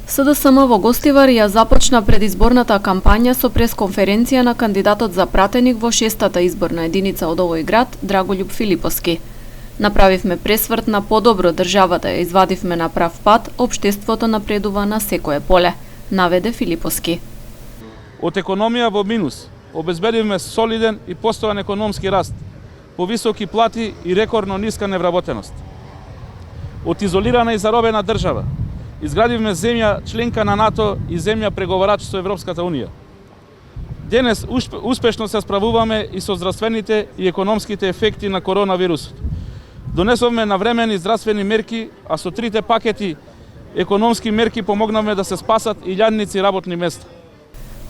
СДСМ во Гостивар ја започна предизборната кампања со пресконференција на кандидатот за пратеник во 6-та изборна единица од овој град, Драголјуб Филиповски. Направивме пресврт на подобро државата ја извадивме на прав пат, општеството напредува на секое поле, наведе Филиповски. Од економија во минус, обезбедивме солиден и постојан економски раст, повисоки плати и рекордно ниска невработеност. Од изолирана и заробена држава, изградивме земја членка на НАТО и земја преговарач со Европската Унија. Денес успешно се справуваме и со здравствените и економските ефекти на коронавирусот. Донесовме навремени здравствени мерки, а со трите пакети економски мерки помогнавме да се спасат илјадници работни места.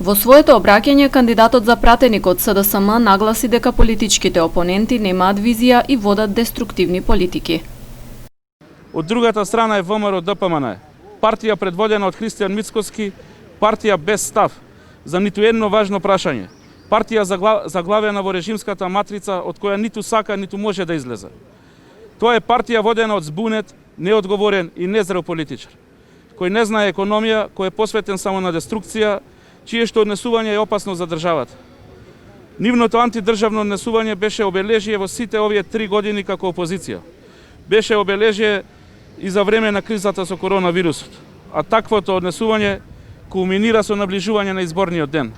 Во своето обраќање, кандидатот за пратеник од СДСМ нагласи дека политичките опоненти немаат визија и водат деструктивни политики. Од другата страна е ВМРО ДПМН, партија предводена од Христијан Мицкоски, партија без став за ниту едно важно прашање, партија заглавена во режимската матрица од која ниту сака, ниту може да излезе. Тоа е партија водена од збунет, неодговорен и незрел политичар, кој не знае економија, кој е посветен само на деструкција, чие што однесување е опасно за државата. Нивното антидржавно однесување беше обележие во сите овие 3 години како опозиција. Беше обележие и за време на кризата со коронавирусот, а таквото однесување кулминира со наближување на изборниот ден.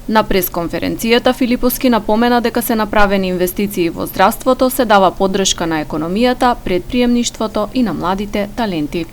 На пресконференцијата Филиповски напомена дека се направени инвестиции во здравството, се дава поддршка на економијата, предприемништвото и на младите таленти.